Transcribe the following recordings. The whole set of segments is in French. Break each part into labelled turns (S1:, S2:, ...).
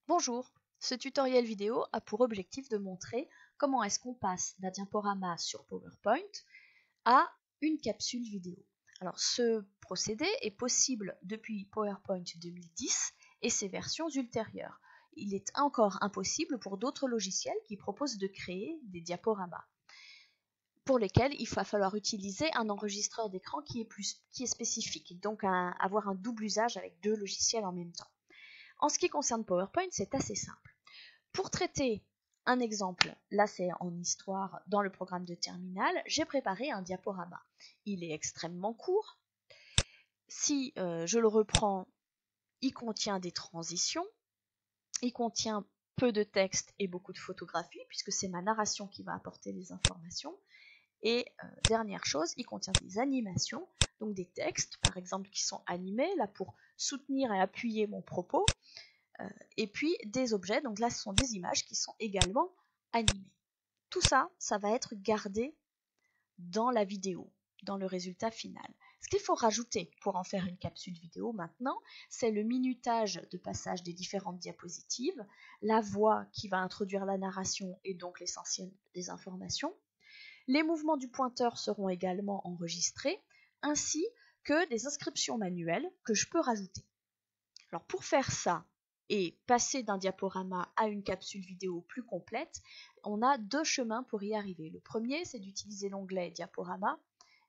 S1: Bonjour, ce tutoriel vidéo a pour objectif de montrer comment est-ce qu'on passe d'un diaporama sur PowerPoint à une capsule vidéo. Alors ce procédé est possible depuis PowerPoint 2010 et ses versions ultérieures. Il est encore impossible pour d'autres logiciels qui proposent de créer des diaporamas, pour lesquels il va falloir utiliser un enregistreur d'écran qui est spécifique, donc avoir un double usage avec deux logiciels en même temps. En ce qui concerne PowerPoint, c'est assez simple. Pour traiter un exemple, là c'est en histoire dans le programme de terminal, j'ai préparé un diaporama. Il est extrêmement court. Si je le reprends, il contient des transitions, il contient peu de texte et beaucoup de photographies, puisque c'est ma narration qui va apporter les informations. Et dernière chose, il contient des animations, donc des textes par exemple qui sont animés, là pour soutenir et appuyer mon propos. Et puis des objets, donc là ce sont des images qui sont également animées. Tout ça, ça va être gardé dans la vidéo, dans le résultat final. Ce qu'il faut rajouter pour en faire une capsule vidéo maintenant, c'est le minutage de passage des différentes diapositives, la voix qui va introduire la narration et donc l'essentiel des informations. Les mouvements du pointeur seront également enregistrés, ainsi que des inscriptions manuelles que je peux rajouter. Alors pour faire ça, et passer d'un diaporama à une capsule vidéo plus complète, on a deux chemins pour y arriver. Le premier, c'est d'utiliser l'onglet Diaporama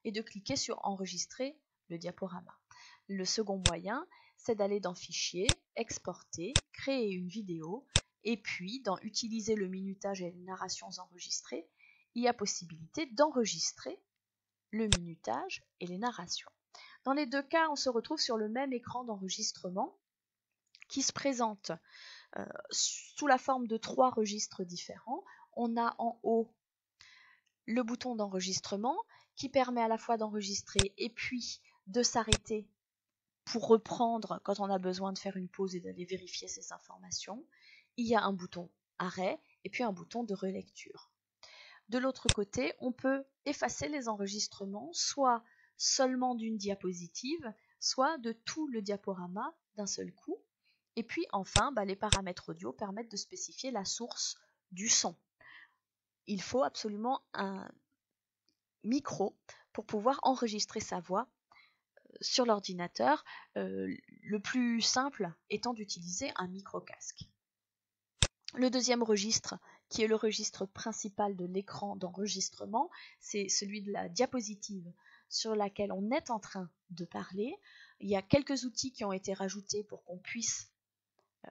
S1: et de cliquer sur Enregistrer le diaporama. Le second moyen, c'est d'aller dans Fichier, Exporter, Créer une vidéo, et puis dans Utiliser le minutage et les narrations enregistrées, il y a possibilité d'enregistrer le minutage et les narrations. Dans les deux cas, on se retrouve sur le même écran d'enregistrement qui se présente sous la forme de trois registres différents. On a en haut le bouton d'enregistrement qui permet à la fois d'enregistrer et puis de s'arrêter pour reprendre quand on a besoin de faire une pause et d'aller vérifier ces informations. Il y a un bouton arrêt et puis un bouton de relecture. De l'autre côté, on peut effacer les enregistrements, soit seulement d'une diapositive, soit de tout le diaporama d'un seul coup. Et puis enfin, les paramètres audio permettent de spécifier la source du son. Il faut absolument un micro pour pouvoir enregistrer sa voix sur l'ordinateur, le plus simple étant d'utiliser un micro-casque. Le deuxième registre, qui est le registre principal de l'écran d'enregistrement, c'est celui de la diapositive sur laquelle on est en train de parler. Il y a quelques outils qui ont été rajoutés pour qu'on puisse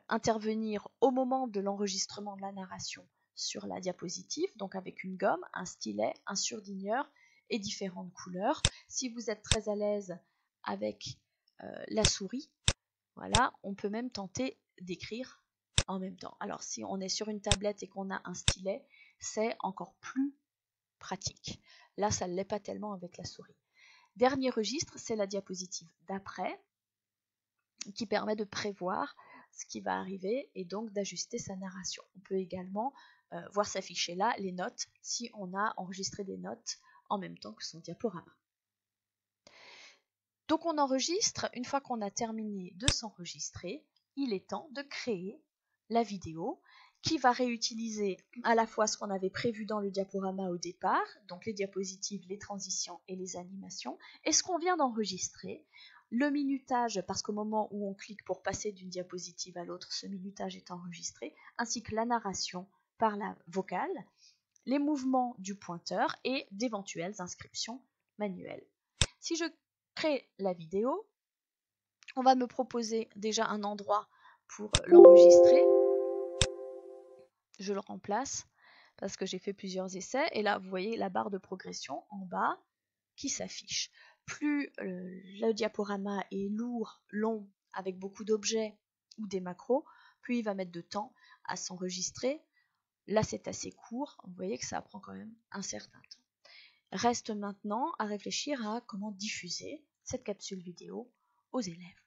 S1: intervenir au moment de l'enregistrement de la narration sur la diapositive, donc avec une gomme, un stylet, un surligneur et différentes couleurs. Si vous êtes très à l'aise avec la souris, voilà, on peut même tenter d'écrire en même temps. Alors si on est sur une tablette et qu'on a un stylet, c'est encore plus pratique. Là, ça ne l'est pas tellement avec la souris. Dernier registre, c'est la diapositive d'après, qui permet de prévoir ce qui va arriver et donc d'ajuster sa narration. On peut également voir s'afficher là les notes si on a enregistré des notes en même temps que son diaporama. Donc on enregistre, une fois qu'on a terminé de s'enregistrer, il est temps de créer la vidéo qui va réutiliser à la fois ce qu'on avait prévu dans le diaporama au départ, donc les diapositives, les transitions et les animations, et ce qu'on vient d'enregistrer, le minutage, parce qu'au moment où on clique pour passer d'une diapositive à l'autre, ce minutage est enregistré, ainsi que la narration par la vocale, les mouvements du pointeur et d'éventuelles inscriptions manuelles. Si je crée la vidéo, on va me proposer déjà un endroit pour l'enregistrer. Je le remplace parce que j'ai fait plusieurs essais et là vous voyez la barre de progression en bas qui s'affiche. Plus le diaporama est lourd, long, avec beaucoup d'objets ou des macros, plus il va mettre de temps à s'enregistrer. Là c'est assez court, vous voyez que ça prend quand même un certain temps. Reste maintenant à réfléchir à comment diffuser cette capsule vidéo aux élèves.